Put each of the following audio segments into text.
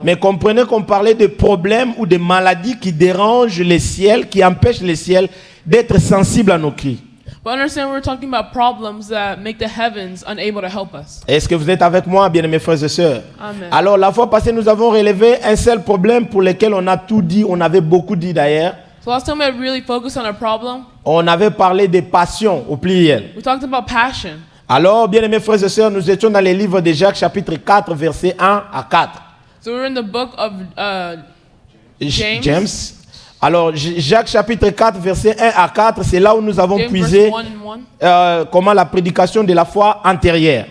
Mais comprenez qu'on parlait de problèmes ou de maladies qui dérangent les ciels, qui empêchent les ciels d'être sensibles à nos cris. But understand we're talking about problems that make the heavens unable to help us. Est-ce que vous êtes avec moi, bien-aimés frères et sœurs? Amen. Alors, la fois passée, nous avons relevé un seul problème pour lequel on a tout dit, on avait beaucoup dit d'ailleurs. So last time we had really focused on a problem. On avait parlé des passions au pluriel. We talked about passion. Alors, bien-aimés frères et sœurs, nous étions dans les livres de Jacques, chapitre 4, versets 1 à 4. So we're in the book of James. James. Alors, Jacques, chapitre 4, versets 1 à 4, c'est là où nous avons James puisé verse 1 and 1. comment la prédication de la foi antérieure.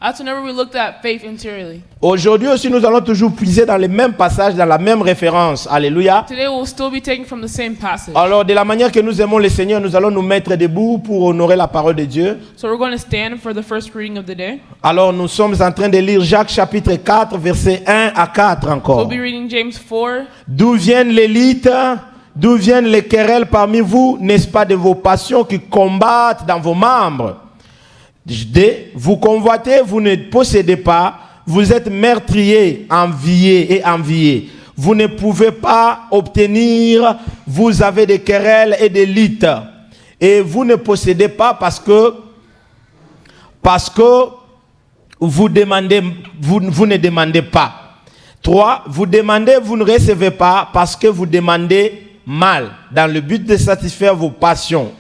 That's whenever we looked at faith interiorly. Aujourd'hui aussi, nous allons toujours puiser dans les mêmes passages, dans la même référence. Alléluia. Today we'll still be taking from the same passage. Alors, de la manière que nous aimons le Seigneur, nous allons nous mettre debout pour honorer la parole de Dieu. So we're going to stand for the first reading of the day. Alors, nous sommes en train de lire Jacques chapitre 4, versets 1 à 4 encore. We'll be reading James 4. D'où viennent l'élite? D'où viennent les querelles parmi vous? N'est-ce pas de vos passions qui combattent dans vos membres? Vous convoitez, vous ne possédez pas. Vous êtes meurtriers, enviés et enviés. Vous ne pouvez pas obtenir. Vous avez des querelles et des lites. Et vous ne possédez pas parce que vous demandez, vous ne demandez pas. 3. Vous demandez, vous ne recevez pas parce que vous demandez mal, dans le but de satisfaire vos passions.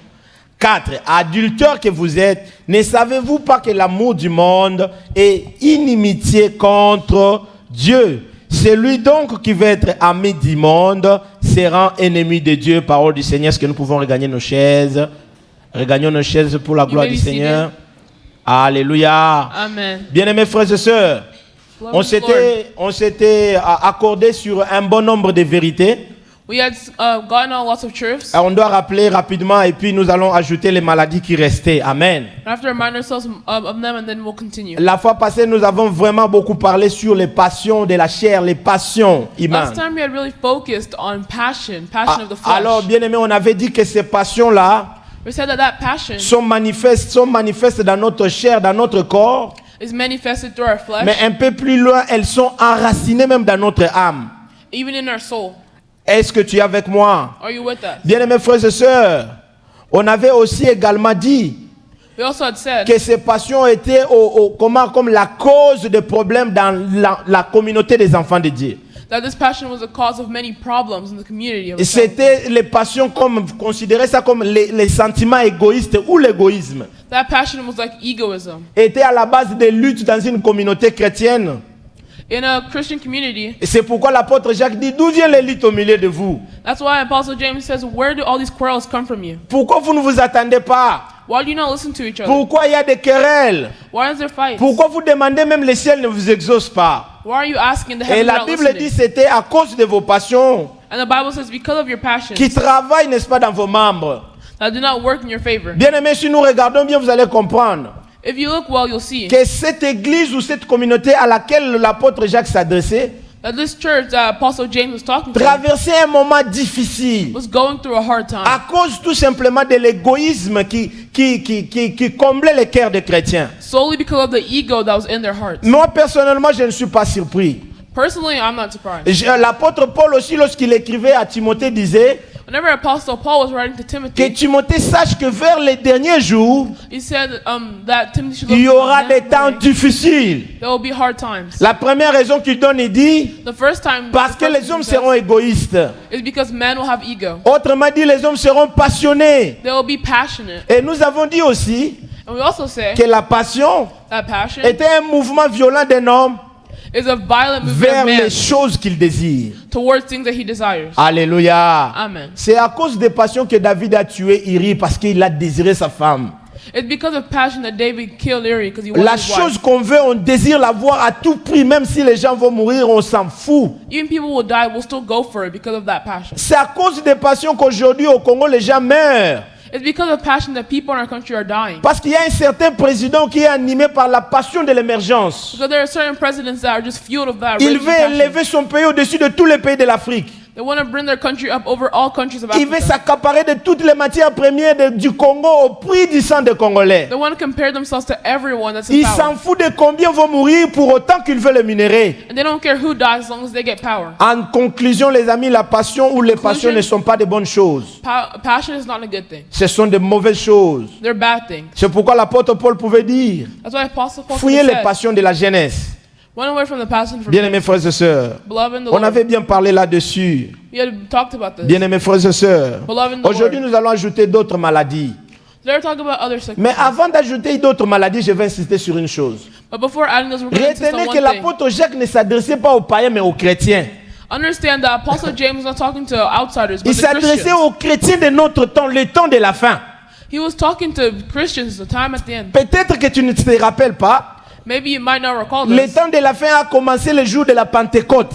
4. Adulteurs que vous êtes, ne savez-vous pas que l'amour du monde est inimitié contre Dieu? Celui donc qui veut être ami du monde se rend ennemi de Dieu. Parole du Seigneur. Est-ce que nous pouvons regagner nos chaises? Regagnons nos chaises pour la gloire du Seigneur. Alléluia. Amen. Bien-aimés frères et sœurs, on s'était accordé sur un bon nombre de vérités. We had gotten on lots of truths. On doit rappeler rapidement et puis nous allons ajouter les maladies qui restaient. Amen. We have to remind ourselves of them and then we'll continue. La fois passée, nous avons vraiment beaucoup parlé sur les passions de la chair, les passions humaines. Last time we had really focused on passion of the flesh. Alors, bien aimé, on avait dit que ces passions-là We said that passion sont manifestes dans notre chair, dans notre corps. is manifested through our flesh, Mais un peu plus loin, elles sont enracinées même dans notre âme. even in our soul. Est-ce que tu es avec moi? Are you with us? Bien-aimés frères et sœurs, on avait aussi également dit We also had said que ces passions étaient comme la cause des problèmes dans la communauté des enfants de Dieu. that this passion was a cause of many problems in the community of Et the family. c'était les passions comme, considérer ça comme les sentiments égoïstes ou l'égoïsme. That passion was like egoism. Était à la base des luttes dans une communauté chrétienne. In a Christian community, Et c'est pourquoi l'apôtre Jacques dit, d'où vient les luttes au milieu de vous? that's why Apostle James says, where do all these quarrels come from you? Pourquoi vous ne vous attendez pas? Why do you not listen to each other? Pourquoi il y a des querelles? Why is there fights? Pourquoi vous demandez même les ciels ne vous exaucent pas? Why are you asking the Et heavens la not Bible listening? dit c'était à cause de vos passions And the Bible says because of your passions qui travaillent, n'est-ce pas, dans vos membres. that do not work in your favor. Bien aimé, si nous regardons bien, vous allez comprendre If you look well, you'll see que cette église ou cette communauté à laquelle l'apôtre Jacques s'adressait that this church that Apostle James was talking to traversait un moment difficile was going through a hard time à cause tout simplement de l'égoïsme qui comblait les cœurs des chrétiens. solely because of the ego that was in their hearts. Moi, personnellement, je ne suis pas surpris. Personally, I'm not surprised. L'apôtre Paul aussi, lorsqu'il écrivait à Timothée, disait Whenever Apostle Paul was writing to que Timothy, Timothée sache que vers les derniers jours, he said that Timothy should il y look aura for des the temps day. difficiles. There will be hard times. La première raison qu'il donne, il dit, The first time parce que les hommes seront égoïstes. is because men will have ego. Autrement dit, les hommes seront passionnés. They will be passionate. Et nous avons dit aussi And we also say que la passion that passion était un mouvement violent d'un homme is a violent movement vers of les man choses qu'il désire. towards things that he desires. Alléluia. Amen. C'est à cause des passions que David a tué Uri parce qu'il a désiré sa femme. It's because of passion that David killed Uri because he wanted La his chose wife. qu'on veut, on désire l'avoir à tout prix, même si les gens vont mourir, on s'en fout. Even people will die, will still go for it because of that passion. C'est à cause des passions qu'aujourd'hui au Congo, les gens meurent. It's because of passion that people in our country are dying. Parce qu'il y a un certain président qui est animé par la passion de l'émergence. Because there are certain presidents that are just fueled of that Il raging veut passion. élever son pays au-dessus de tous les pays de l'Afrique. They want to bring their country up over all countries of Il veut Africa. s'accaparer de toutes les matières premières du Congo au prix du sang des Congolais. They want to compare themselves to everyone that's in Il power. s'en fout de combien vont mourir pour autant qu'il veut le minerai. And they don't care who dies as long as they get power. En conclusion, les amis, la passion ou les passions ne sont pas de bonnes choses. Passion is not a good thing. Ce sont de mauvaises choses. They're bad things. C'est pourquoi l'apôtre Paul pouvait dire, That's why Apostle Paul fouillez les said, passions de la jeunesse. run away from the passion for Bien-aimés frères et sœurs, beloved in the on Lord. avait bien parlé là-dessus. We had talked about this. Bien-aimés frères et sœurs, Beloved in the aujourd'hui Lord. nous allons ajouter d'autres maladies. Today we're talking about other sicknesses. Mais avant d'ajouter d'autres maladies, je vais insister sur une chose. But before adding this, we're going to insist Retenez on que one thing. l'apôtre Jacques ne s'adressait pas aux païens mais aux chrétiens. Understand that Apostle James was not talking to outsiders, but Il to s'adressait Christians. aux chrétiens de notre temps, le temps de la fin. He was talking to Christians, the time at the end. Peut-être que tu ne te rappelles pas, Maybe you might not recall le this, temps de la fin a commencé le jour de la Pentecôte.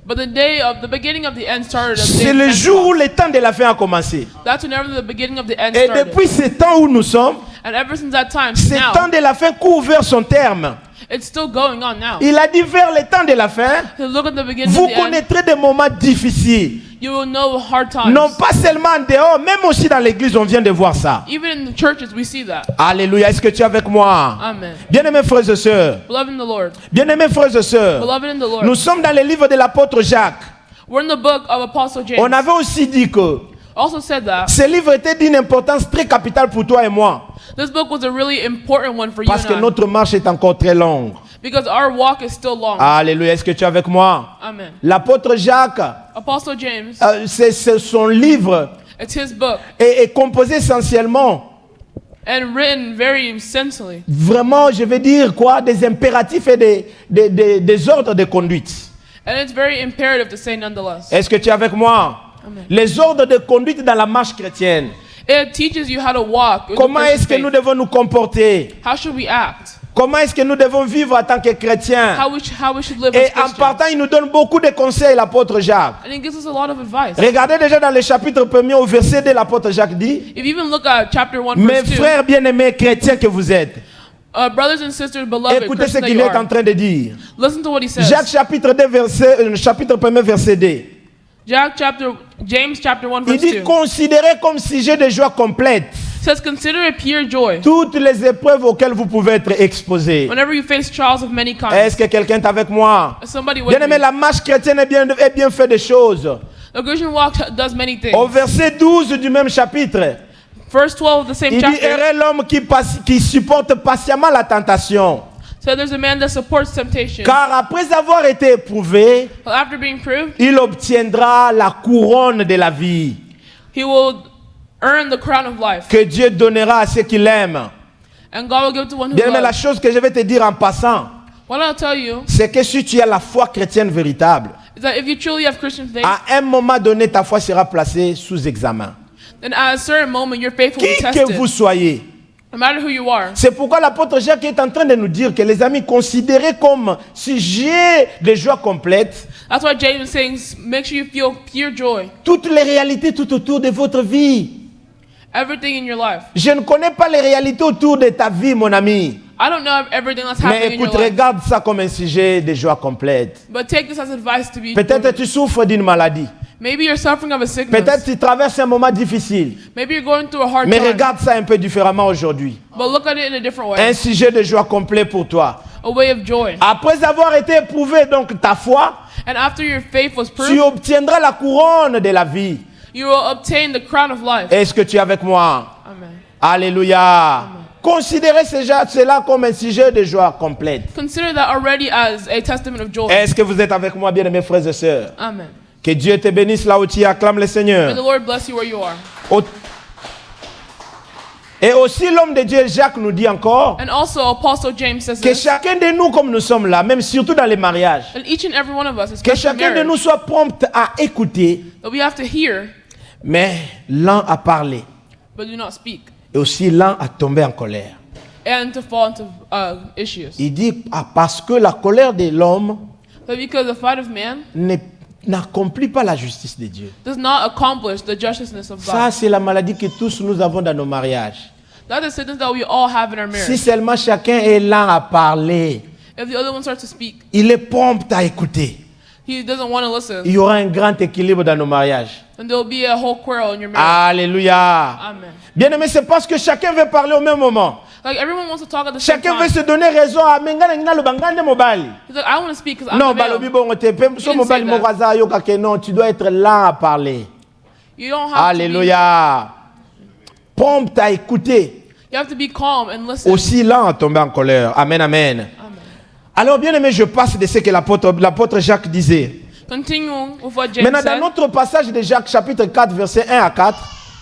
but the beginning of the end started at the day C'est of le jour où Pentecost. le temps de la fin a commencé. That's whenever the beginning of the end Et started. depuis ce temps où nous sommes, And ever since that time, ce now, temps de la fin court vers son terme. it's still going on now. Il a dit vers le temps de la fin, So look at the beginning vous of the end, connaîtrez des moments difficiles. you will know hard times. Non pas seulement en dehors, même aussi dans l'église, on vient de voir ça. Even in the churches, we see that. Alléluia, est-ce que tu es avec moi? Amen. Bien-aimés frères et sœurs, Beloved in the Lord. bien-aimés frères et sœurs, Beloved in the Lord. nous sommes dans le livre de l'apôtre Jacques. We're in the book of Apostle James. On avait aussi dit que Also said that ce livre était d'une importance très capitale pour toi et moi, this book was a really important one for you parce que and I. notre marche est encore très longue. Because our walk is still long. Alléluia, est-ce que tu es avec moi? Amen. L'apôtre Jacques, Apostle James, c'est son livre it's his book est composé essentiellement, and written very sensibly. vraiment, je vais dire quoi, des impératifs et des ordres de conduite. And it's very imperative to say nonetheless. Est-ce que tu es avec moi? Amen. Les ordres de conduite dans la marche chrétienne. It teaches you how to walk. in the Comment est-ce que Christian nous faith. devons nous comporter? How should we act? Comment est-ce que nous devons vivre en tant que chrétiens? How we should live Et as en Christians. partant, il nous donne beaucoup de conseils, l'apôtre Jacques. And it gives us a lot of advice. Regardez déjà dans le chapitre 1er au verset 2, l'apôtre Jacques dit, If you even look at chapter 1, mes verse 2, frères bien-aimés chrétiens que vous êtes, brothers and sisters, beloved, écoutez ce Christians that qu'il you est en are, train de dire. listen to what he says. Jacques chapitre 2, chapitre 1er, verset 2. James chapter 1, Il verse dit, 2 considérez comme sujet de joie complète says, consider it pure joy toutes les épreuves auxquelles vous pouvez être exposés. whenever you face trials of many kinds. Est-ce que quelqu'un est avec moi? Somebody with Bien-aimé, me. la marche chrétienne est bien fait des choses. The Christian walk does many things. Au verset 12 du même chapitre, Verse 12 of the same il dit, chapter heureux l'homme qui supporte patiemment la tentation. says there's a man that supports temptation. Car après avoir été éprouvé, But after being proved, il obtiendra la couronne de la vie he will earn the crown of life. que Dieu donnera à ceux qui l'aiment. And God will give it to one who Bien-aimé, la loves. chose que je vais te dire en passant, What I'll tell you c'est que si tu as la foi chrétienne véritable, is that if you truly have Christian faith, à un moment donné, ta foi sera placée sous examen. then at a certain moment your faith will be Qui que tested. vous soyez. No matter who you are. C'est pourquoi l'apôtre Jacques est en train de nous dire que les amis, considérez comme sujet de joie complète That's why James is saying, make sure you feel pure joy. toutes les réalités tout autour de votre vie. Everything in your life. Je ne connais pas les réalités autour de ta vie, mon ami. I don't know everything that's Mais happening in écoute, your life. regarde ça comme un sujet de joie complète. But take this as advice to be. Peut-être tu souffres d'une maladie. Maybe you're suffering of a sickness. Peut-être tu traverses un moment difficile. Maybe you're going through a hard Mais time. regarde ça un peu différemment aujourd'hui. But look at it in a different way. Un sujet de joie complet pour toi. A way of joy. Après avoir été éprouvé donc ta foi, And after your faith was tu proved, obtiendras la couronne de la vie. you will obtain the crown of life. Est-ce que tu es avec moi? Amen. Alléluia. Considérez cela comme un sujet de joie complète. Consider that already as a testament of joy. Est-ce que vous êtes avec moi, bien mes frères et sœurs? Amen. Que Dieu te bénisse là où tu es. Acclame le May the Seigneur. Lord bless you where you are. Et aussi l'homme de Dieu Jacques nous dit encore And also Apostle James says que this. chacun de nous, comme nous sommes là, même surtout dans les mariages, And each and every one of us, que especially chacun de marriage, nous soit prompt à écouter, that we have to hear, mais lent à parler, but do not speak. et aussi lent à tomber en colère. And to fall into issues. Il dit parce que la colère de l'homme But because the fight of man n'accomplit pas la justice de Dieu. does not accomplish the justiceness of Ça, God. c'est la maladie que tous nous avons dans nos mariages. That's a sentence that we all have in our Si marriage. seulement chacun est lent à parler, If the other one starts to speak, il est prompt à écouter. He doesn't want to listen. il y aura un grand équilibre dans nos mariages. And there will be a whole quarrel in your marriage. Alléluia. Amen. Bien aimé, c'est parce que chacun veut parler au même moment. Like everyone wants to talk at the same Chacun veut time. se donner raison. Ah, mais ngana ngina lo bangande mobali. He's like, I want to speak because I'm Non, the male. balobi bongo te pe so didn't mobali say that. mo kaza yo kake non, tu dois être lent à parler. You don't have Alléluia. Prompt à écouter, you have to be calm and listen. aussi lent à tomber en colère. Amen, amen. Amen. Alors, bien aimé, je passe de ce que l'apôtre Jacques disait. Continuing with what James Maintenant, dans said. notre passage de Jacques, chapitre 4, verset 1 à 4,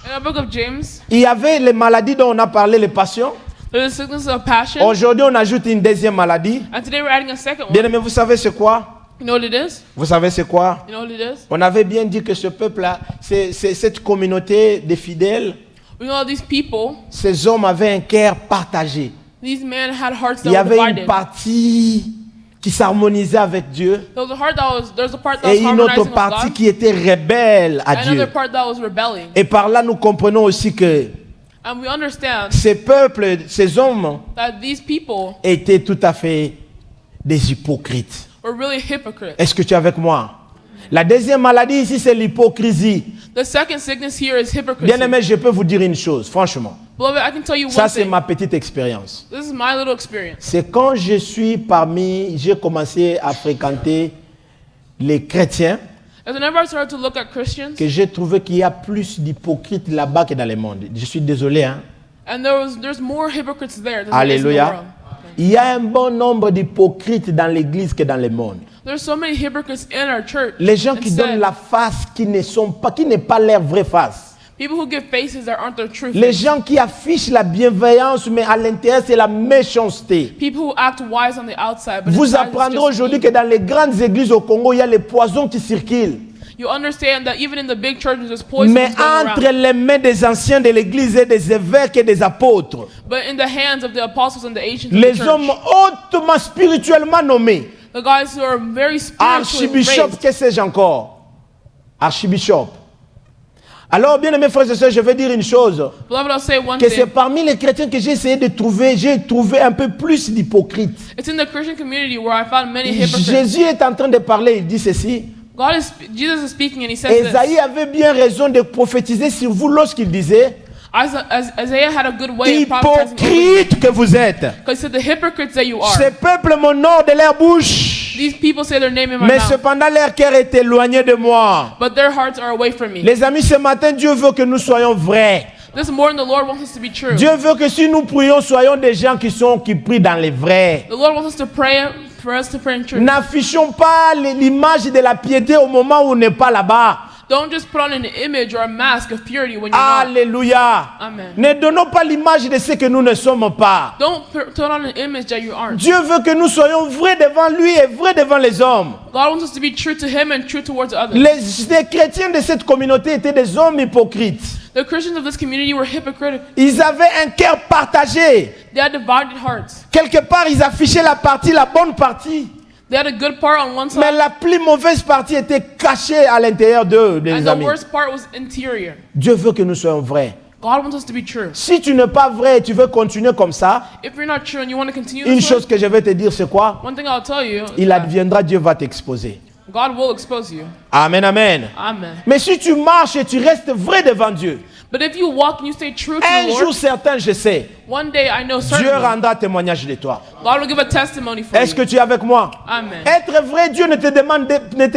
In the book of James, il y avait les maladies dont on a parlé, les passions. there's a sickness of passion. Aujourd'hui, on ajoute une deuxième maladie. And today we're adding a second Bien one. aimé, vous savez c'est quoi? You know what it is? Vous savez c'est quoi? You know what it is? On avait bien dit que ce peuple-là, c'est cette communauté de fidèles, We know these people, ces hommes avaient un cœur partagé. these men had hearts Il that y were avait une divided. partie qui s'harmonisait avec Dieu There was a heart that was, there's a part that et was une autre harmonizing with partie God, qui était rebelle à another Dieu. part that was rebelling. Et par là, nous comprenons aussi que And we understand ces peuples, ces hommes that these people étaient tout à fait des hypocrites. were really hypocrites. Est-ce que tu es avec moi? La deuxième maladie ici, c'est l'hypocrisie. The second sickness here is hypocrisy. Bien aimé, je peux vous dire une chose, franchement. Beloved, I can tell you Ça, one c'est thing. ma petite expérience. This is my little experience. C'est quand j'ai commencé à fréquenter les chrétiens, As whenever I started to look at Christians, que j'ai trouvé qu'il y a plus d'hypocrites là-bas que dans le monde. Je suis désolé, hein. and there's more hypocrites there than there is in the Alléluia. world. Il y a un bon nombre d'hypocrites dans l'église que dans le monde. There's so many hypocrites in our church. Les gens qui Instead, donnent la face qui n'est pas leur vraie face. people who give faces that aren't their true Les face. gens qui affichent la bienveillance, mais à l'intérieur, c'est la méchanceté. People who act wise on the outside, but Vous inside it's apprendrez just aujourd'hui que evil. dans les grandes églises au Congo, il y a les poisons qui circulent. You understand that even in the big churches, there's poison Mais going entre around. les mains des anciens de l'église et des évêques et des apôtres, But in the hands of the apostles and the ancients of the les church, hommes hautement spirituellement nommés, the guys who are very spiritually archibishop, raised, que sais-je encore? Archibishop. Alors, bien aimés frères et sœurs, je vais dire une chose, beloved, I'll say one que c'est thing. parmi les chrétiens que j'ai essayé de trouver, j'ai trouvé un peu plus d'hypocrites. It's in the Christian community where I found many hypocrites. Jésus est en train de parler, il dit ceci. Jesus is speaking and he says Esaïe this. avait bien raison de prophétiser sur vous lorsqu'il disait Isaiah had a good way of prophesying over you. hypocrite que vous êtes. Because he said, the hypocrites that you are. Ces peuples m'honorent de leur bouche, These people say their name in my mais mouth, cependant leur cœur est éloigné de moi. but their hearts are away from me. Les amis, ce matin, Dieu veut que nous soyons vrais. This morning, the Lord wants us to be true. Dieu veut que si nous prions, soyons des gens qui prient dans les vrais. The Lord wants us to pray, for us to pray in truth. N'affichons pas l'image de la piété au moment où on n'est pas là-bas. Don't just put on an image or a mask of purity when you're not. Alléluia. Amen. Ne donnons pas l'image de ce que nous ne sommes pas. Don't put on an image that you aren't. Dieu veut que nous soyons vrais devant lui et vrais devant les hommes. God wants us to be true to Him and true towards others. Les chrétiens de cette communauté étaient des hommes hypocrites. The Christians of this community were hypocritical. Ils avaient un cœur partagé. They had divided hearts. Quelque part, ils affichaient la bonne partie. They had a good part on one Mais side, la plus mauvaise partie était cachée à l'intérieur d'eux, les and the amis. worst part was interior. Dieu veut que nous soyons vrais. God wants us to be true. Si tu n'es pas vrai et tu veux continuer comme ça, If you're not true and you want to continue une this way, chose que je vais te dire, c'est quoi? one thing I'll tell you, is Il that adviendra, Dieu va t'exposer. God will expose you. Amen, amen. Amen. Mais si tu marches et tu restes vrai devant Dieu, But if you walk and you stay true to un the jour Lord, certain, je sais, one day I know Dieu certainly rendra témoignage de toi. God will give a testimony for Est-ce que you. tu es avec moi? Amen. Être vrai, Dieu ne te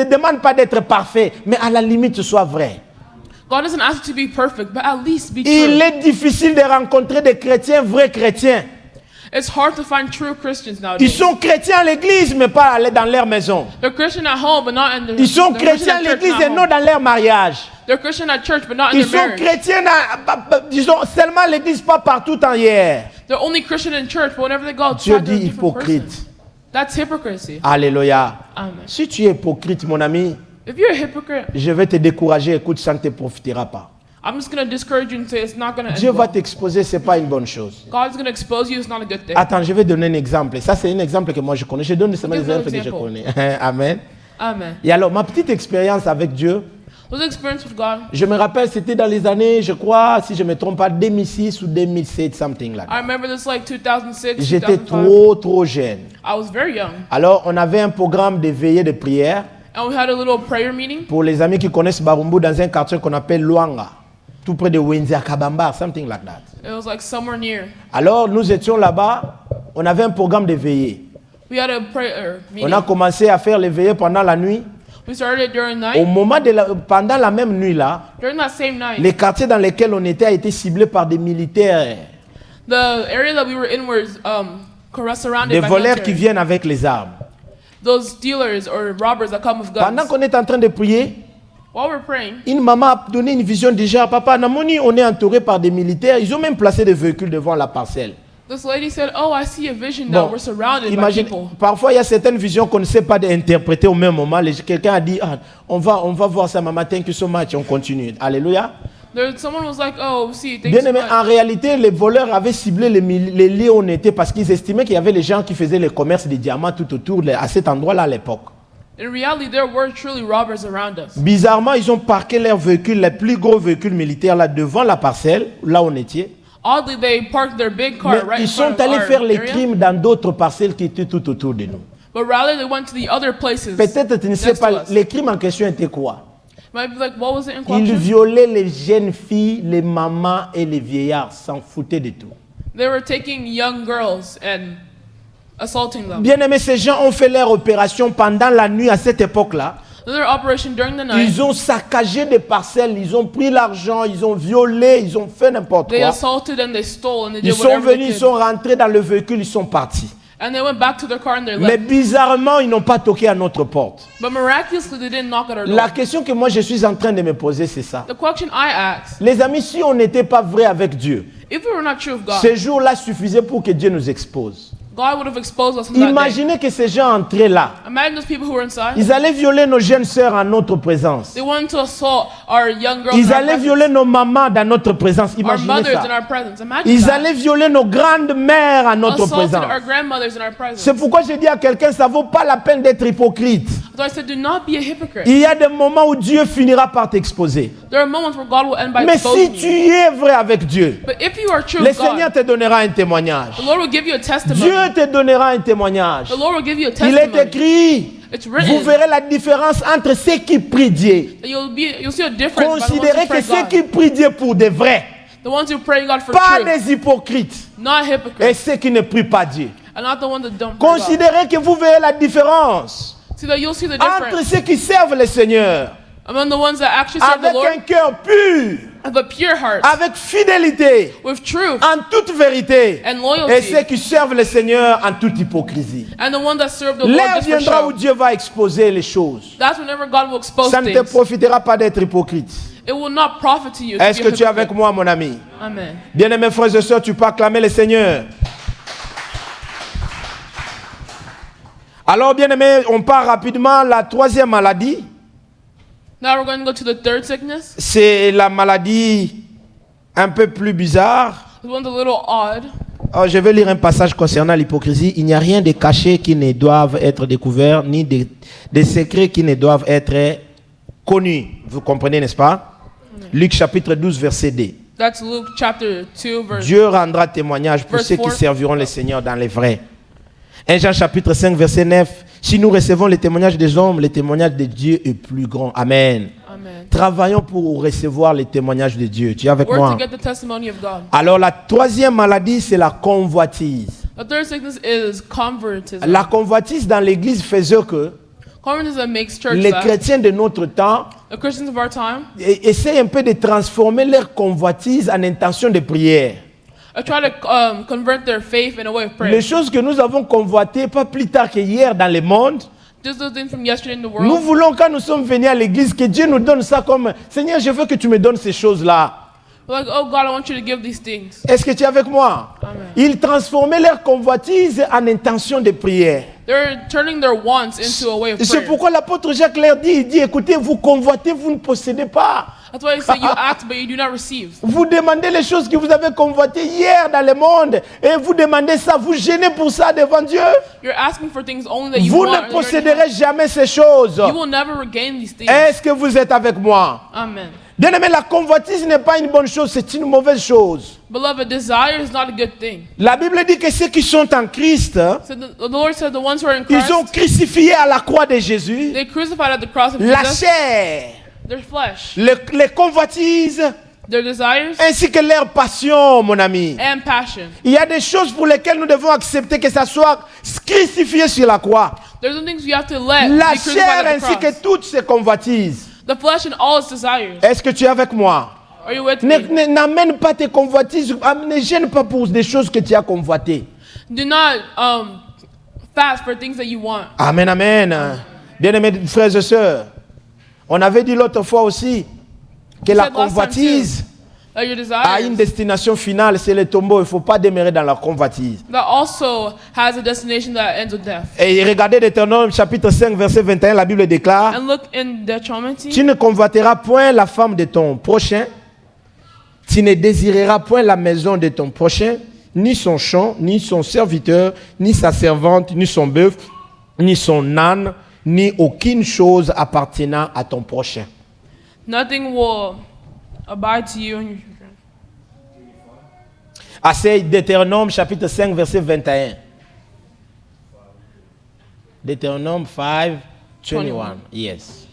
demande pas d'être parfait, mais à la limite, sois vrai. God doesn't ask you to be perfect, but at least be Il true. est difficile de rencontrer des chrétiens, vrais chrétiens. It's hard to find true Christians Ils nowadays. sont chrétiens à l'église, mais pas aller dans leur maison. They're Christian at home, but not in their. Ils sont they're Christian chrétiens à at church, l'église not et home. non dans leur mariage. They're Christian at church, but not in Ils their sont marriage. chrétiens, disons, seulement à l'église, pas partout en hier. They're only Christian in church, but whenever they go Dieu outside, they're a dit different person. hypocrite. That's hypocrisy. Alléluia. Amen. Si tu es hypocrite, mon ami, If you're a hypocrite, je vais te décourager. Écoute, ça ne te profitera pas. I'm just going to discourage you and say it's not going to Dieu end va well. t'exposer, ce n'est pas une bonne chose. God's going to expose you, it's not a good thing. Attends, je vais donner un exemple. Ça, c'est un exemple que moi je connais. Je donne seulement des Give an exemples que je example. connais. Amen. Amen. Et alors, ma petite expérience avec Dieu, Those experience with God, je me rappelle, c'était dans les années, je crois, si je ne me trompe pas, 2006 ou 2007, something like I that. remember this like 2006, J'étais 2005. trop jeune. I was very young. Alors, on avait un programme de veillée de prière And we had a little prayer meeting. Pour les amis qui connaissent Barumbu, dans un quartier qu'on appelle Luanga, tout près de Wenzi à Kabamba, something like that. It was like somewhere near. Alors nous étions là-bas, on avait un programme de veillée. We had a prayer meeting. On a commencé à faire les veillées pendant la nuit. We started it during Au night. moment pendant la même nuit là, During that same night, les quartiers dans lesquels on était a été ciblé par des militaires, the area that we were in was surrounded des by voleurs qui military. viennent avec les armes. Those dealers or robbers that come with Pendant guns. qu'on est en train de prier, While we're praying, une maman a donné une vision déjà. Papa, Namoni, on est entouré par des militaires. Ils ont même placé des véhicules devant la parcelle. this lady said, "Oh, I see a vision that Bon, we're surrounded by imagine, people." parfois il y a certaines visions qu'on ne sait pas interpréter au même moment. Quelqu'un a dit, ah, on va voir ça, maman, thank you so much, on continue. Alléluia. Someone was like, "Oh, see, thanks Bien so aimé, much." en réalité, les voleurs avaient ciblé les lieux où on était parce qu'ils estimaient qu'il y avait les gens qui faisaient le commerce des diamants tout autour à cet endroit-là à l'époque. In reality, there were truly robbers around us. Bizarrement, ils ont parqué leurs véhicules, les plus gros véhicules militaires là devant la parcelle, là où on était. Oddly, they parked their big car Mais right in ils front sont of allés our faire les area, crimes dans d'autres parcelles qui étaient tout autour de nous. but rather they went to the other places. Peut-être tu ne sais next to pas, us. les crimes en question étaient quoi? Might be like, what was it in Ils question? violaient les jeunes filles, les mamans et les vieillards, s'en foutaient de tout. They were taking young girls and assaulting them. Bien aimé, ces gens ont fait leur opération pendant la nuit à cette époque-là. Another operation during the night. Ils ont saccagé des parcelles, ils ont pris l'argent, ils ont violé, ils ont fait n'importe They quoi. assaulted and they stole and they Ils did sont whatever they venus, ils could. sont rentrés dans le véhicule, ils sont partis. And they went back to their car and they Mais left. bizarrement, ils n'ont pas toqué à notre porte. But miraculously, they didn't knock at our door. La question que moi je suis en train de me poser, c'est ça. The question I asked, Les amis, si on n'était pas vrai avec Dieu, if we were not true of God, ce jour-là suffisait pour que Dieu nous expose. God would have exposed us on that day. Imaginez que ces gens entraient là. Imagine those people who were inside. Ils allaient violer nos jeunes sœurs en notre présence. They wanted to assault our young girls Ils in our allaient presence, violer nos mamans dans notre présence. our Imaginez mothers in ça. our presence. Imagine Ils that. allaient violer nos grandes mères en notre Assaulted présence. our grandmothers in our presence. C'est pourquoi je dis à quelqu'un, ça ne vaut pas la peine d'être hypocrite. So I said, do not be a hypocrite. Il y a des moments où Dieu finira par t'exposer. There are moments where God will end by Mais si exposing tu you. es vrai avec Dieu, But if you are true le of God, Seigneur te donnera un témoignage. the Lord will give you a testimony. Dieu te donnera un témoignage. The Lord will give you a Il est testimony. écrit, It's vous written. verrez la différence entre ceux qui prient Dieu. And you'll see a difference by the ones Considérez who que pray ceux God. qui prient Dieu pour de vrai, The ones who pray God for pas truth, des hypocrites, not et hypocrites, ceux qui ne prient pas Dieu. and not the ones that don't pray God. Considérez que vous verrez la différence See that you'll see the entre difference ceux qui servent le Seigneur among the ones that actually serve the avec Lord un cœur pur, with a pure heart, avec fidélité, with truth en toute vérité, and et loyalty, ceux qui servent le Seigneur en toute hypocrisie. and the ones that serve the Lord L'heure just for viendra où show. Dieu va exposer les choses. That's whenever God will expose Ça ne te things. profitera pas d'être hypocrite. It will not profit to you. To Est-ce be a que tu es avec hypocrite. moi, mon ami? Amen. Bien-aimés frères et sœurs, tu peux acclamer le Seigneur. Alors, bien-aimés, on part rapidement. La troisième maladie, Now we're going to go to the third sickness. c'est la maladie un peu plus bizarre. This one's a little odd. Alors, je vais lire un passage concernant l'hypocrisie. Il n'y a rien de caché qui ne doive être découvert, ni de secrets qui ne doivent être connus. Vous comprenez, n'est-ce pas? Luc chapitre 12, verset 2. That's Luke chapter 2, verse. Dieu rendra témoignage pour Verse ceux qui 4. serviront le Seigneur dans les vrais. 1 Jean chapitre 5, verset 9. Si nous recevons les témoignages des hommes, le témoignage de Dieu est plus grand. Amen. Amen. Travaillons pour recevoir les témoignages de Dieu. Tu es avec Work moi? to get the testimony of God. Alors la troisième maladie, c'est la convoitise. The third sickness is convertism. La convoitise dans l'église faisait que Convertism makes church les that chrétiens de notre temps the Christians of our time essayent un peu de transformer leur convoitise en intention de prière. try to convert their faith in a way of prayer. Les choses que nous avons convoitées pas plus tard que hier dans le monde, Just those things from yesterday in the nous world. voulons quand nous sommes venus à l'église que Dieu nous donne ça comme Seigneur, je veux que tu me donnes ces choses-là. We're like, oh God, I want you to give these things. Est-ce que tu es avec moi? Amen. Ils transformaient leur convoitise en intention de prière. They're turning their wants into a way of Et c'est prayer. pourquoi l'apôtre Jacques leur dit, il dit, écoutez, vous convoitez, vous ne possédez pas. That's why I say you ask, but you do not receive. Vous demandez les choses que vous avez convoitées hier dans le monde et vous demandez ça, vous gênez pour ça devant Dieu. You're asking for things only that you Vous want. ne and you already posséderez jamais ces choses. have. You will never regain these things. Est-ce que vous êtes avec moi? Amen. Bien aimé, la convoitise n'est pas une bonne chose, c'est une mauvaise chose. Beloved, desire is not a good thing. La Bible dit que ceux qui sont en Christ, So the Lord said the ones who are in ils ont Christ, crucifié à la croix de Jésus they crucified at the cross of la Jesus chair, their flesh, les convoitises, their desires, ainsi que leur passion, mon ami. and passion. Il y a des choses pour lesquelles nous devons accepter que ça soit crucifié sur la croix. There's some things we have to let La be crucified chair at the ainsi cross. que toutes ses convoitises. The flesh and all its desires. Est-ce que tu es avec moi? Are you with me? N'amène pas tes convoitises, ne gêne pas pour des choses que tu as convoitées. Do not fast for things that you want. Amen, amen. Bien-aimés frères et sœurs, on avait dit l'autre fois aussi que la said last time convoitise That your a une desires destination finale, c'est le tombeau. Il ne faut pas demeurer dans la convoitise. that also has a destination that ends with death. Et regardez Deutéronome chapitre 5, verset 21, la Bible déclare: And look in Deuteronomy. tu ne convoiteras point la femme de ton prochain, tu ne désireras point la maison de ton prochain, ni son champ, ni son serviteur, ni sa servante, ni son bœuf, ni son âne, ni aucune chose appartenant à ton prochain. Nothing will abide to you and your children. Ah, c'est Deutéronome chapitre 5, verset 21. Deutéronome 5, 21. Yes.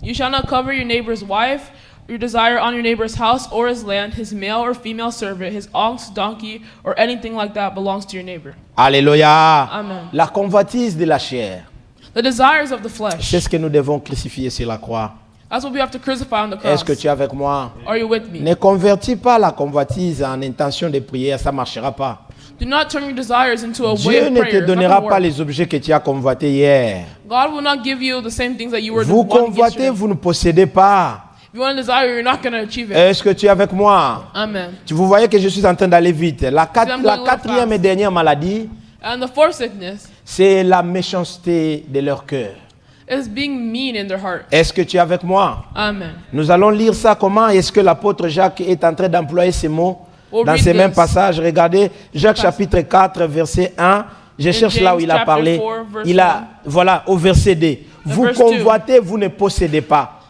You shall not cover your neighbor's wife, your desire on your neighbor's house or his land, his male or female servant, his ox, donkey, or anything like that belongs to your neighbor. Alléluia. Amen. La convoitise de la chair, The desires of the flesh. c'est ce que nous devons crucifier sur la croix. That's what we have to crucify on the cross. Est-ce que tu es avec moi? Are you with me? Ne convertis pas la convoitise en intention de prière, ça ne marchera pas. Do not turn your desires into a way Dieu of ne prayer. te It's not donnera gonna pas work. les objets que tu as convoités hier. God will not give you the same things that you were Vous wanting convoitez, yesterday. vous ne possédez pas. If you want a desire, you're not going to achieve it. Est-ce que tu es avec moi? Amen. Vous voyez que je suis en train d'aller vite. La I'm going a little quatrième et fast. dernière maladie, And the fourth sickness c'est la méchanceté de leur cœur. is being mean in their heart. Est-ce que tu es avec moi? Amen. Nous allons lire ça. Comment est-ce que l'apôtre Jacques est en train d'employer ces mots We'll dans read ces mêmes this. passages? Regardez, Jacques chapitre 4, verset 1. Je cherche là où il a James parlé. chapter 4, verse Il a, voilà, au verset 2. Vous verse convoitez, vous ne possédez pas.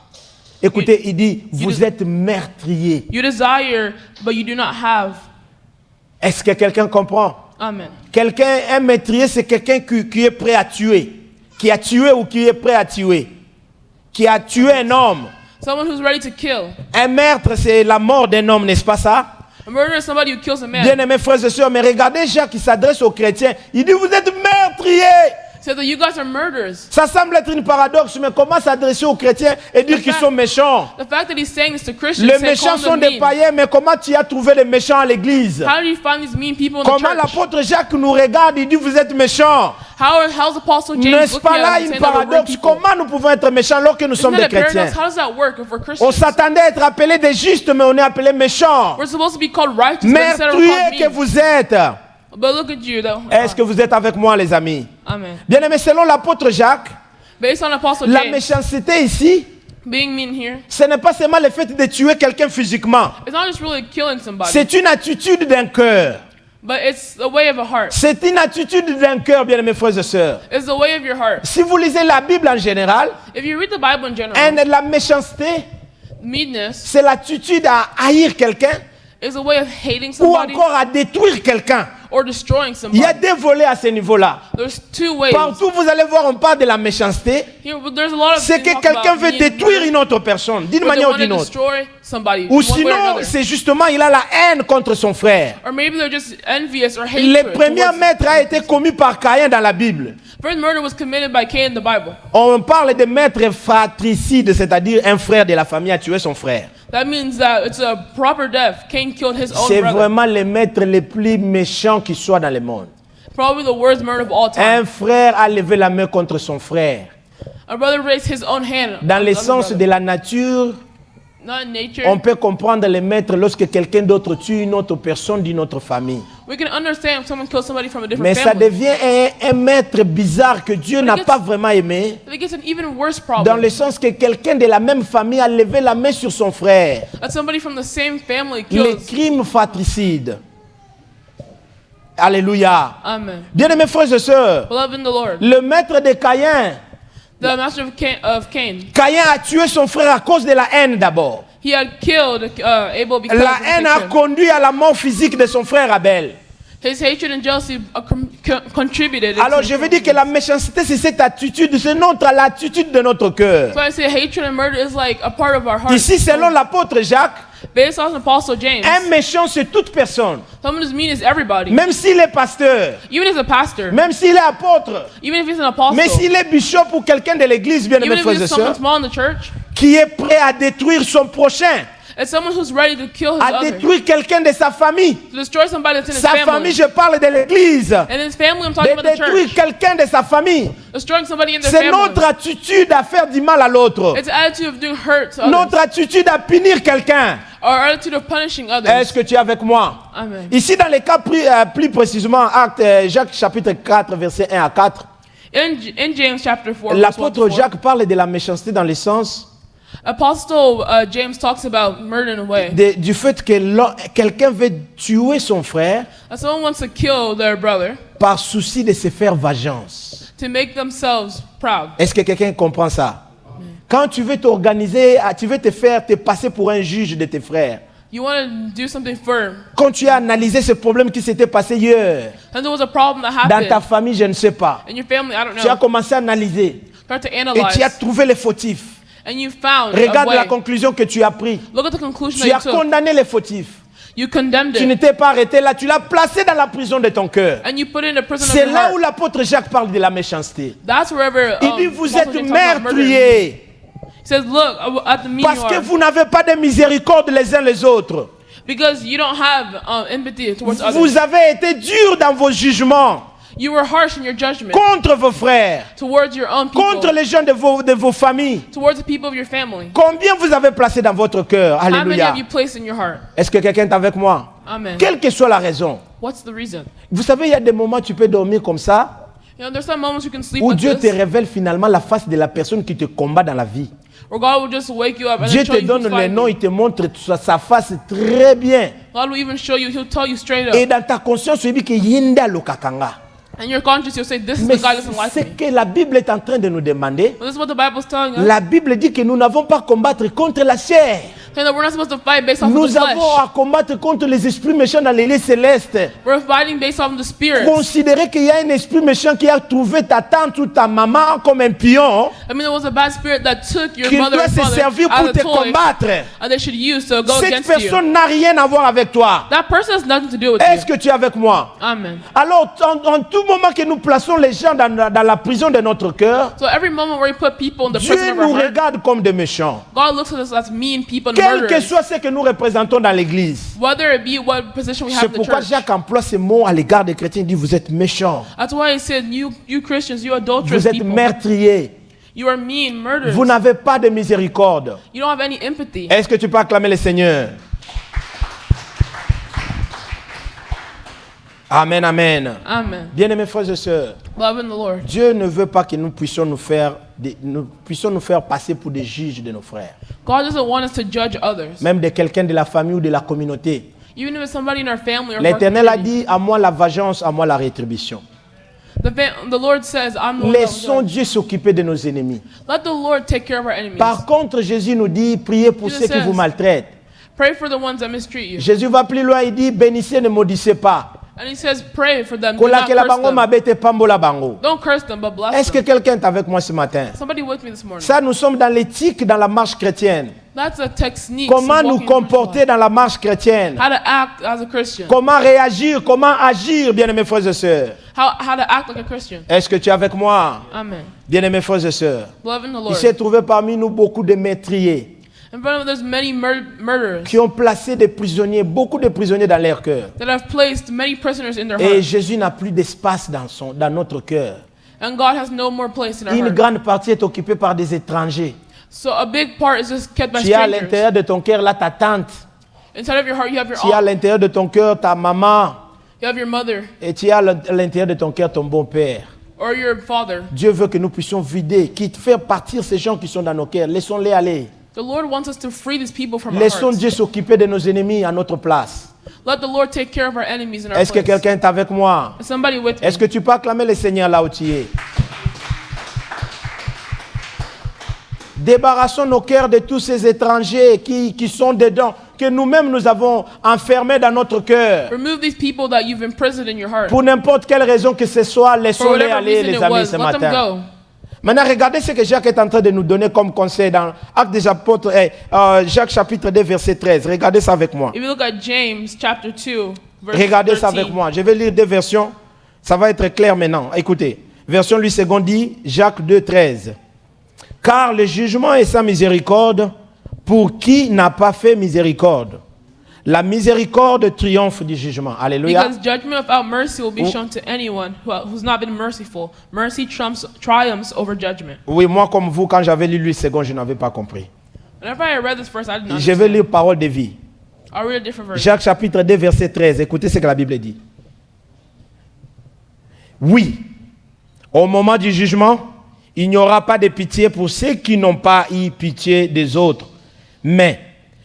Écoutez, il dit, vous des- êtes meurtriers. You desire, but you do not have. Est-ce que quelqu'un comprend? Amen. Quelqu'un, un meurtrier, c'est quelqu'un qui est prêt à tuer. Qui a tué ou qui est prêt à tuer. Qui a tué un homme. Someone who's ready to kill. Un meurtre, c'est la mort d'un homme, n'est-ce pas ça? A murderer is somebody who kills a man. Bien-aimés frères et sœurs, mais regardez Jacques qui s'adresse aux chrétiens. Il dit, vous êtes meurtriers. So that you guys are murderers. Ça semble être une paradoxe, mais comment s'adresser aux chrétiens et dire qu'ils sont méchants? The fact that he's saying this to Christians, Les saying, méchants call sont them des mean. païens, mais comment tu as trouvé les méchants à l'église? How do you find these mean people in the Comment church? l'apôtre Jacques nous regarde, il dit, vous êtes méchants. How's Apostle James N'est-ce looking pas là at us and une saying that we're rude paradoxe? people? Comment nous pouvons être méchants alors que nous sommes Isn't des that a paradox? chrétiens? How does that work if we're On Christians? s'attendait à être appelés des justes, mais on est appelés méchants. We're supposed to be called righteous, but instead we're Meurtriers called que mean. vous êtes. But look at you, though. Est-ce que vous êtes avec moi, les amis? Amen. Bien aimé, selon l'apôtre Jacques, Based on Apostle la James, méchanceté ici, being mean here, ce n'est pas seulement le fait de tuer quelqu'un physiquement. it's not just really killing somebody, C'est une attitude d'un cœur. but it's the way of a heart. C'est une attitude d'un cœur, bien aimés frères et sœurs. It's the way of your heart. Si vous lisez la Bible en général, If you read the Bible in general, la méchanceté, meanness c'est l'attitude à haïr quelqu'un is a way of hating ou somebody encore à détruire quelqu'un. or destroying Il y a somebody. deux volets à ce niveau-là. There's two ways. Partout vous allez voir, on parle de la méchanceté. Here, there's a lot of C'est things que talk about quelqu'un veut mean, détruire une autre personne, d'une or they manière ou want to d'une autre. destroy somebody, Ou one way or sinon, another. c'est justement, il a la haine contre son frère. Or maybe they're just envious or Le hatred. premier towards- maître a été commis par Caïn dans la Bible. First murder was committed by Cain in the Bible. On parle de maître fratricide, c'est-à-dire un frère de la famille a tué son frère. That means that it's a proper death. Cain killed his own C'est brother. vraiment le maître le plus méchant qui soit dans le monde. Probably the worst murder of all time. Un frère a levé la main contre son frère. A brother raised his own hand. Dans on le the other sens brother. de la nature, not in nature. On peut comprendre les maîtres lorsque quelqu'un d'autre tue une autre personne d'une autre famille. We can understand if someone kills somebody from a different Mais ça family. devient un maître bizarre que Dieu n'a pas vraiment aimé, But it gets an even worse dans problem. le sens que quelqu'un de la même famille a levé la main sur son frère. That somebody from the same family Les kills. crimes fratricides. Alléluia. Amen. Bien-aimés frères et sœurs, Beloved in the Lord. le maître de Caïn, The master of Cain. Caïn a tué son frère à cause de la haine d'abord. He had killed Abel because La of his haine a hatred. conduit à la mort physique de son frère Abel. His hatred and jealousy contributed. Alors je veux dire que la méchanceté, c'est cette attitude, c'est l'attitude de notre cœur. So I say hatred and murder is like a part of our heart. Ici, selon l'apôtre Jacques, Based on Apostle James, un méchant, c'est toute personne. someone who's mean is everybody. Même s'il est pasteur, Even if he's a pastor, même s'il est apôtre, even if he's an apostle, mais s'il est bishop ou quelqu'un de l'église, bien even aimés if frères et he's someone sœurs, small in the church, qui est prêt à détruire son prochain, it's someone who's ready to kill his à other, détruire quelqu'un de sa famille. to destroy somebody that's in his Sa family. famille, je parle de l'église. And his family, I'm talking De about the détruire church. quelqu'un de sa famille. Destroying somebody in their C'est family. notre attitude à faire du mal à l'autre. It's the attitude of doing hurt to Notre others. attitude à punir quelqu'un. Or attitude of punishing others. Est-ce que tu es avec moi? Amen. Ici, dans les cas plus précisément, Jacques chapitre 4, versets 1 à 4, In James chapter 4, verse 1 to l'apôtre 4, Jacques parle de la méchanceté dans le sens Apostle James talks about murder in a way. du fait que quelqu'un veut tuer son frère That someone wants to kill their brother par souci de se faire vengeance. to make themselves proud. Est-ce que quelqu'un comprend ça? Quand tu veux t'organiser, tu veux te passer pour un juge de tes frères. You want to do something firm. Quand tu as analysé ce problème qui s'était passé hier, And there was a problem that dans ta happened famille, je ne sais pas. in your family, I don't Tu as know. commencé à analyser Start to et analyze. tu as trouvé les fautifs. And you found a Regarde la way. conclusion que tu as prise. Look at the conclusion Tu that as you took. condamné les fautifs. You condemned Tu it. n'étais pas arrêté là, tu l'as placé dans la prison de ton cœur. And you put it in the prison of C'est your là où heart. l'apôtre Jacques parle de la méchanceté. That's wherever Il dit, vous Apostle êtes James talks about murder. meurtriers He says, look at the mean parce you que are. vous n'avez pas de miséricorde les uns les autres. Because you don't have empathy towards others. Vous avez été durs dans vos jugements You were harsh in your judgment contre vos frères, towards your own people, contre les gens de vos familles. towards the people of your family. Combien vous avez placé dans votre cœur? How many Alléluia. have you placed in your heart? Est-ce que quelqu'un est avec moi? Amen. Quelle que soit la raison. What's the reason? Vous savez, il y a des moments où tu peux dormir comme ça, You know, there's some moments you can sleep où like Dieu te this, révèle finalement la face de la personne qui te combat dans la vie. where God will just wake you up and Dieu then show te you donne who's le fighting nom, you. il te montre sa face très bien. God will even show you, he'll tell you straight up. Et dans ta conscience, tu dis que yinda lokakanga. And your conscience, you'll say, this is Mais the guy that doesn't like ce me. que la Bible est en train de nous demander, But this is what the Bible's telling us. la Bible dit que nous n'avons pas à combattre contre la chair. Saying that we're not supposed to fight based off of Nous the flesh. avons à combattre contre les esprits méchants dans les lieux célestes. We're fighting based off of the spirit. Considérez qu'il y a un esprit méchant qui a trouvé ta tante ou ta maman comme un pion, I mean, there was a bad spirit that took your qu'il mother doit and se father servir as pour a te toy, combattre. and they should use to go Cette against you. personne n'a rien à voir avec toi. That person has nothing to do with Est-ce you. que tu es avec moi? Amen. Alors, en tout moment que nous plaçons les gens dans la prison de notre cœur, So every moment where we put people in the Dieu prison of nous our heart, regarde comme des méchants. God looks at us as mean people and Quel que murderers. soit ce que nous représentons dans l'église. Whether it be what position we have C'est in the pourquoi church. Jacques emploie ce mot à l'égard des chrétiens. Il dit, vous êtes méchants, That's why he said, you Christians, you adulterous vous êtes people. meurtriers, You are mean, murderers. vous n'avez pas de miséricorde. You don't have any empathy. Est-ce que tu peux acclamer le Seigneur? Amen, amen. Amen. Bien-aimés frères et sœurs, Love in the Lord. Dieu ne veut pas que nous puissions nous faire passer pour des juges de nos frères, God doesn't want us to judge others. même de quelqu'un de la famille ou de la communauté. Even if it's somebody in our family or our L'Éternel a community. dit, à moi la vengeance, à moi la rétribution. The Lord says, I'm the one that will Laissons judge. Dieu s'occuper de nos ennemis. Let the Lord take care of our enemies. Par contre, Jésus nous dit, priez pour Jesus ceux qui says- vous maltraitent. Pray for the ones that mistreat you. Jésus va plus loin, il dit, bénissez, ne maudissez pas. And he says, pray for them. Do Kola not ke la curse bango them. mabete pambola bango. Don't curse them, but bless Est-ce que them. quelqu'un est avec moi ce matin? Somebody with me this morning. Ça, nous sommes dans l'éthique, dans la marche chrétienne. That's a technique. Comment nous comporter dans la marche chrétienne? How to act as a Christian. Comment réagir? Comment agir, bien-aimés frères et sœurs? How to act like a Christian. Est-ce que tu es avec moi? Amen. Bien-aimés frères et sœurs, Love in the il Lord. s'est trouvé parmi nous beaucoup de meurtriers In front of us, there's many murderers qui ont placé des prisonniers, beaucoup de prisonniers dans leur cœur. that have placed many prisoners in their Et heart. Jésus n'a plus d'espace dans notre cœur. And God has no more place in our Une heart. grande partie est occupée par des étrangers. So a big part is just kept by Tu as à strangers. l'intérieur de ton cœur là ta tante. Inside of your heart, you have your Tu as à aunt, l'intérieur de ton cœur ta maman. you have your mother, Et tu as à l'intérieur de ton cœur ton bon père. or your father. Dieu veut que nous puissions vider, faire partir ces gens qui sont dans nos cœurs. Laissons-les aller. The Lord wants us to free these people from our Laissons hearts. Dieu s'occuper de nos ennemis à notre place. Let the Lord take care of our enemies in our Est-ce que place. quelqu'un est avec moi? Is somebody with me? Est-ce que tu peux acclamer le Seigneur là où tu es? Débarrassons nos cœurs de tous ces étrangers qui sont dedans, que nous-mêmes nous avons enfermés dans notre cœur. Remove these people that you've imprisoned in your heart. Pour n'importe quelle raison que ce soit, For laissons-les whatever aller, reason les it amis, was, ce let them matin. go. Maintenant, regardez ce que Jacques est en train de nous donner comme conseil dans Actes des Apôtres, Jacques chapitre 2, verset 13. Regardez ça avec moi. If you look at James chapter 2, verse Regardez ça 13. avec moi. Je vais lire deux versions. Ça va être clair maintenant. Écoutez. Version Louis II dit, Jacques 2, 13. Car le jugement est sans miséricorde pour qui n'a pas fait miséricorde. La miséricorde triomphe du jugement. Alléluia. Because judgment without mercy will be shown to anyone who's not been merciful. Mercy triumphs over judgment. Oui, moi comme vous, quand j'avais lu Louis II, je n'avais pas compris. Whenever I read this verse, I did not Je vais understand. lire parole de vie. I'll read a different version. Jacques chapitre 2, verset 13. Écoutez ce que la Bible dit. Oui, au moment du jugement, il n'y aura pas de pitié pour ceux qui n'ont pas eu pitié des autres. Mais,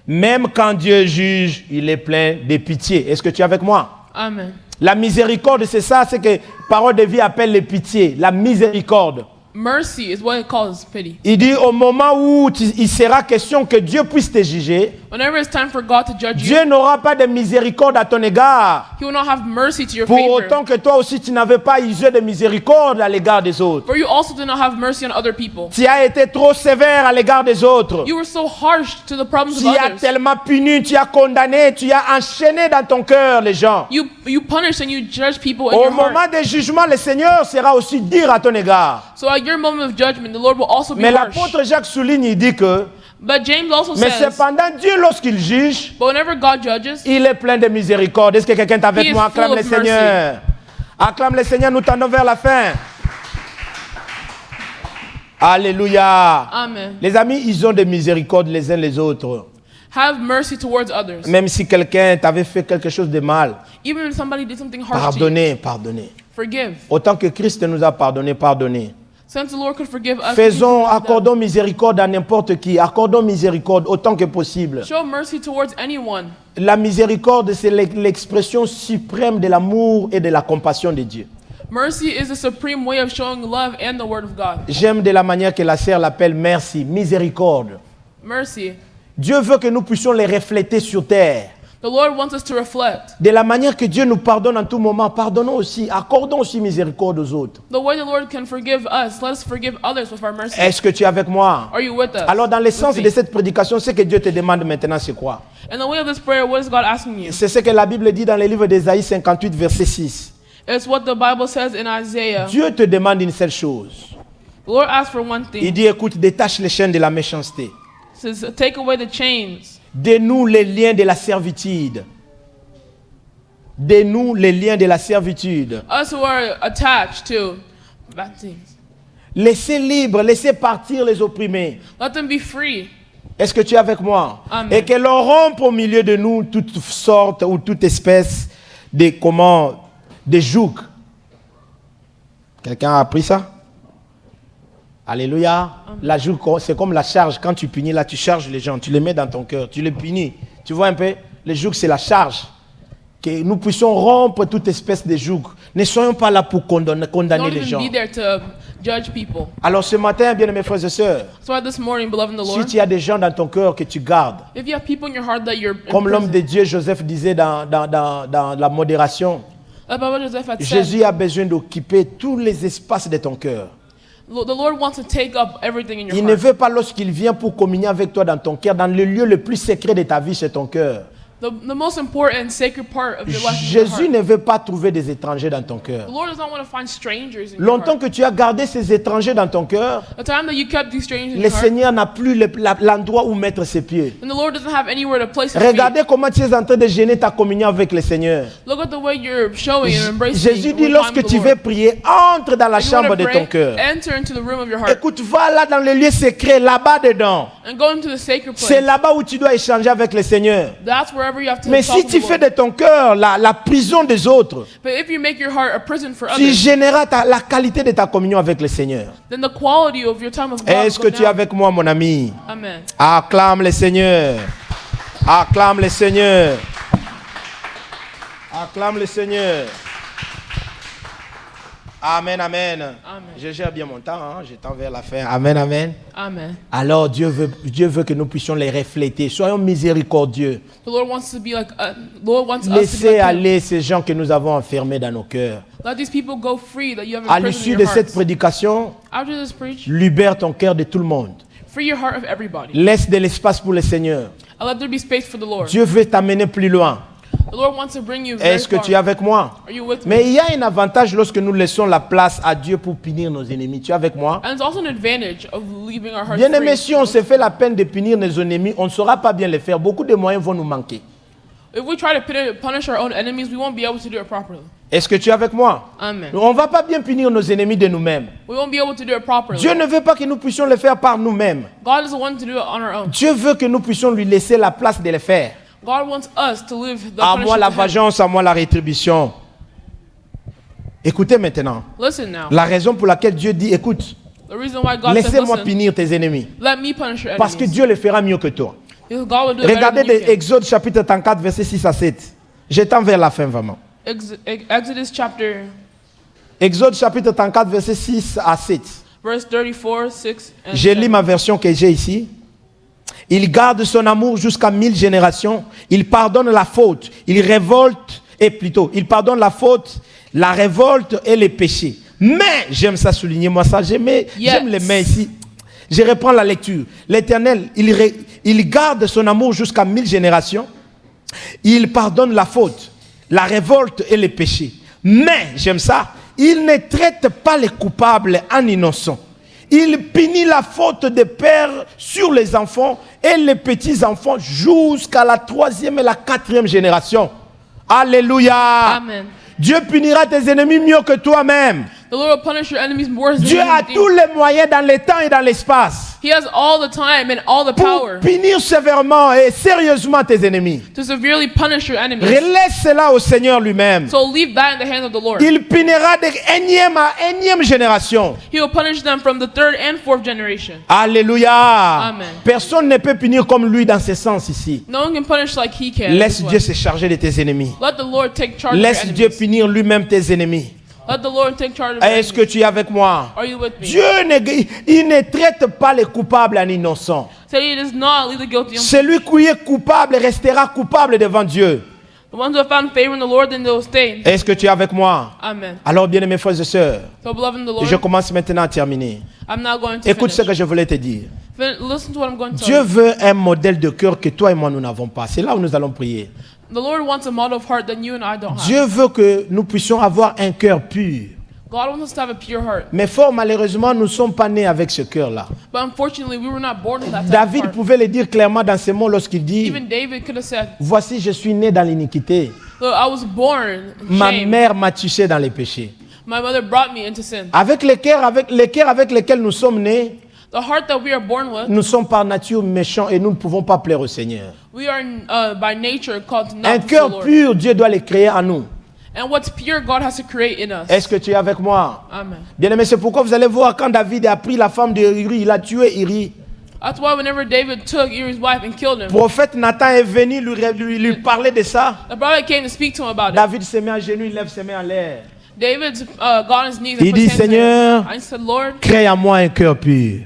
même quand Dieu juge, il est plein de pitié. Est-ce que tu es avec moi? Amen. La miséricorde, c'est ça, c'est que parole de vie appelle les pitiés. La miséricorde. Mercy is what it calls pity. Il dit au moment où il sera question que Dieu puisse te juger, Whenever it's time for God to judge you, Dieu n'aura pas de miséricorde à ton égard. He will not have mercy to your Pour favor. autant que toi aussi tu n'avais pas usé de miséricorde à l'égard des autres. For you also did not have mercy on other people. Tu as été trop sévère à l'égard des autres. You were so harsh to the problems Tu of as others. tellement puni, tu as condamné, tu as enchaîné dans ton cœur les gens. You punish and you judge people in Au your moment heart. des jugements, le Seigneur sera aussi dur à ton égard. So at your moment of judgment, the Lord will also be Mais harsh. l'apôtre Jacques souligne, il dit que, But James also mais says, cependant Dieu lorsqu'il juge, but whenever God judges, il est plein de miséricorde. Est-ce que quelqu'un est avec He is moi? Acclame full le of mercy. Seigneur. Acclame le Seigneur, nous tendons vers la fin. Alléluia. Amen. Les amis, ils ont de miséricorde les uns les autres. Have mercy towards others. Même si quelqu'un t'avait fait quelque chose de mal, Even if somebody did something harsh to you, pardonnez, pardonnez. forgive. Autant que Christ nous a pardonné, pardonnez. Since the Lord could forgive us, Faisons, we can forgive them. accordons miséricorde à n'importe qui. Accordons miséricorde autant que possible. Show mercy towards anyone. La miséricorde, c'est l'expression suprême de l'amour et de la compassion de Dieu. Mercy is the supreme way of showing love and the word of God. J'aime de la manière que la sœur l'appelle merci, miséricorde. Mercy. Dieu veut que nous puissions les refléter sur terre. The Lord wants us to reflect. De la manière que Dieu nous pardonne en tout moment, pardonnons aussi, accordons aussi miséricorde aux autres. The way the Lord can forgive us, let us forgive others with our mercy. Est-ce que tu es avec moi? Are you with us? Alors dans l'essence With de me? cette prédication, ce que Dieu te demande maintenant, c'est quoi? In the way of this prayer, what is God asking you? C'est ce que la Bible dit dans le livre d'Ésaïe 58, verset 6. It's what the Bible says in Isaiah. Dieu te demande une seule chose. The Lord asks for one Il thing. dit, écoute, détache les chaînes de la méchanceté. It says, take away the chains. Dénoue les liens de la servitude. Dénoue les liens de la servitude. Us who are attached to bad things. Laissez libre, laissez partir les opprimés. Let them be free. Est-ce que tu es avec moi? Amen. Et que l'on rompe au milieu de nous toute sorte ou toute espèce de joug. Quelqu'un a appris ça? Alléluia. La joug, c'est comme la charge. Quand tu punis, là, tu charges les gens. Tu les mets dans ton cœur. Tu les punis. Tu vois un peu? Le joug, c'est la charge. Que nous puissions rompre toute espèce de joug. Ne soyons pas là pour condamner Don't les gens. even be there to judge people. Alors ce matin, bien aimés frères et sœurs, That's why this morning, beloved in the si Lord, tu as des gens dans ton cœur que tu gardes, if you have people in your heart that you're in comme l'homme prison, de Dieu Joseph disait dans la modération, like Baba Joseph had said, Jésus a besoin d'occuper tous les espaces de ton cœur. the Lord wants to take up everything in your Il ne heart. veut pas lorsqu'il vient pour communier avec toi dans ton cœur, dans le lieu le plus secret de ta vie, c'est ton cœur. The most important sacred part of your life is your Jésus heart. ne veut pas trouver des étrangers dans ton The cœur. Lord does not want to find strangers in your Longtemps heart. que tu as gardé ces étrangers dans ton cœur, The time that you kept these strangers in le your heart, Seigneur n'a plus l'endroit où mettre ses pieds. and the Lord doesn't have anywhere to place his feet. Regardez comment tu es en train de gêner ta communion avec le Seigneur. Look at the way you're showing and embracing. Jésus dit, your time lorsque with the tu Lord. veux prier, entre dans la If you wanna chambre de pray, ton cœur. enter into the room of your heart Écoute, va là dans le lieu secret, là-bas dedans. and go into the sacred C'est place. là-bas où tu dois échanger avec le Seigneur. That's wherever you have to Mais talk si to tu the fais Lord. de ton cœur la prison des autres, But if you make your heart a prison for tu others, généreras la qualité de ta communion avec le Seigneur. then the quality of your time of God Est-ce will que go tu es down. avec moi, mon ami? Amen. Acclame le Seigneur. Acclame le Seigneur. Acclame le Seigneur. Amen, amen. Amen. Je gère bien mon temps, hein? Je tends vers la fin. Amen, amen. Amen. Alors Dieu veut que nous puissions les refléter. Soyons miséricordieux. The Lord wants to be like Lord wants us to be Laissez like Him. aller ces gens que nous avons enfermés dans nos cœurs. Let these people go free that you have À imprisoned in l'issue your de cette hearts. prédication, After this preach, libère ton cœur de tout le monde. free your heart of everybody. Laisse de l'espace pour le Seigneur. And let there be space for the Lord. Dieu veut t'amener plus loin. The Lord wants to bring you very Est-ce que far. tu es avec moi? Are you with me? Mais il y a un avantage lorsque nous laissons la place à Dieu pour punir nos ennemis. Tu es avec moi? And it's also an advantage of leaving our hearts Bien aimé, free. si on se fait la peine de punir nos ennemis, on ne saura pas bien le faire. Beaucoup de moyens vont nous manquer. If we try to punish our own enemies, we won't be able to do it properly. Est-ce que tu es avec moi? Amen. On ne va pas bien punir nos ennemis de nous-mêmes. We won't be able to do it properly. Dieu ne veut pas que nous puissions le faire par nous-mêmes. God doesn't want to do it on our own. Dieu veut que nous puissions lui laisser la place de le faire. God wants us to live the À moi la punishment to Him. vengeance, à moi la rétribution. Écoutez maintenant. Listen now. La raison pour laquelle Dieu dit, écoute, The reason why God says, laissez-moi listen, punir tes ennemis. let me punish your Parce que enemies. Dieu le fera mieux que toi. Because God will do it better Regardez than you can. Exode chapitre 34, verset 6 à 7. J'étends vers la fin vraiment. Exodus chapter Exode chapitre 34, verset 6 à 7. verse 34, 6 and Je 7. lis ma version que j'ai ici. Il garde son amour jusqu'à 1000 générations. Il pardonne la faute. Il pardonne la faute, la révolte et les péchés. Mais, j'aime ça souligner, moi ça, j'aime les mains ici. Je reprends la lecture. L'Éternel, il garde son amour jusqu'à 1000 générations. Il pardonne la faute, la révolte et les péchés. Mais, j'aime ça, il ne traite pas les coupables en innocents. Il punit la faute des pères sur les enfants et les petits-enfants jusqu'à la 3e et la 4e génération. Alléluia. Amen. Dieu punira tes ennemis mieux que toi-même. The Lord will punish your enemies worse than Dieu you a do. tous les moyens dans le temps et dans l'espace He has all the time and all the pour power punir sévèrement et sérieusement tes ennemis. to severely punish your enemies. Relaisse cela au Seigneur lui-même. So leave that in the hands of the Lord. Il punira de énième à énième génération. He will punish them from the 3rd and 4th generation. Alléluia. Amen. Personne ne peut punir comme lui dans ce sens ici. No one can punish like He can. Laisse this Dieu way. se charger de tes ennemis. Let the Lord take charge of Laisse your Dieu enemies. punir lui-même tes ennemis. Let the Lord take charge of your Est-ce que enemies. tu es avec moi? Are you with me? Dieu il ne traite pas les coupables en innocents. So He does not leave the guilty. Celui qui est coupable restera coupable devant Dieu. The ones who have found favor in the Lord, then they will stay. Est-ce que tu es avec moi? Amen. Alors, bien aimés frères et sœurs, So beloved in the Lord, je commence maintenant à terminer. I'm now going to Écoute ce finish. que je voulais te dire. Listen to what I'm going to tell Dieu you. veut un modèle de cœur que toi et moi nous n'avons pas. C'est là où nous allons prier. The Lord wants a model of heart that you and I don't have. Dieu veut que nous puissions avoir un cœur pur. God wants us to have a pure heart. Mais fort malheureusement, nous ne sommes pas nés avec ce cœur-là. But unfortunately, we were not born with that type of David heart. pouvait le dire clairement dans ses mots lorsqu'il dit Even David could have said, « Voici, je suis né dans l'iniquité. look, I was born in Ma shame. mère m'a touché dans les péchés. My mother brought me into sin. » Avec les cœurs avec lesquels nous sommes nés, The heart that we are born with, nous sommes par nature méchants et nous ne pouvons pas plaire au Seigneur. we are by nature called to Un not please the cœur Lord. pur, Dieu doit le créer en nous. And what's pure, God has to create in us. Est-ce que tu es avec moi? Amen. Bien aimé, c'est pourquoi vous allez voir quand David a pris la femme de Uri, il a tué Uri. That's why whenever David took Uri's wife and killed him, Le prophète Nathan est venu lui parler de ça. the prophet came to speak to him about it. David se met à genoux, il lève ses mains en l'air. David got on his knees and Il put dit, his hands Seigneur, there. I said, Lord, crée à moi un cœur pur.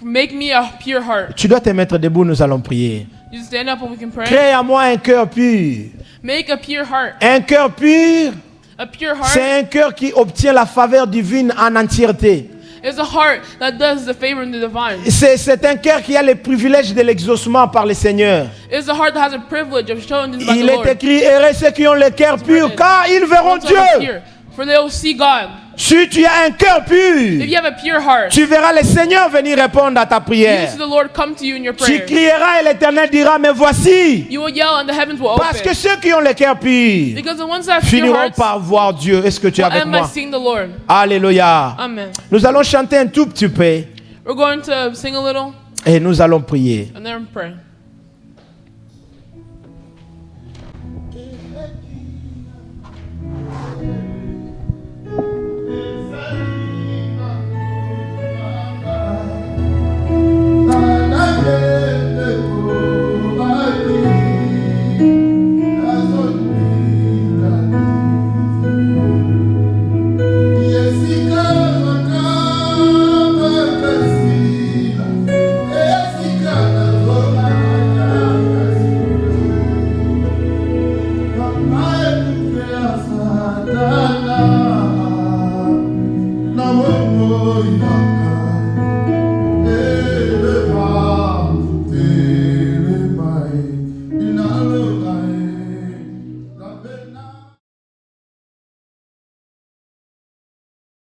make me a pure heart. Tu dois te mettre debout, nous allons prier. You stand up and we can pray. Crée à moi un cœur pur. Make a pure heart. Un cœur pur, A pure c'est heart un cœur qui obtient la faveur divine en entièreté. It's a heart that does the favor and the divine. C'est un cœur qui a le privilège de l'exaucement par le Seigneur. It's a heart that has a privilege of showing this by Il the est Lord. écrit, heureux ceux qui ont le cœur pur, car ils verront Those are Dieu. pure, for they will see God. Si tu as un cœur If pur, you have a pure heart, tu verras le Seigneur venir répondre à ta you prière. see the Lord come to you in your Tu prayers. crieras et l'Éternel dira, mais voici. You will yell and the heavens will Parce que open. ceux qui ont le cœur pur Because the ones that have pure finiront hearts par voir Dieu. Est-ce que tu es will avec end by moi? seeing the Lord. Alléluia. Amen. Nous allons chanter un tout petit peu We're going to sing a little et nous allons prier. and then pray. Satana, na moyo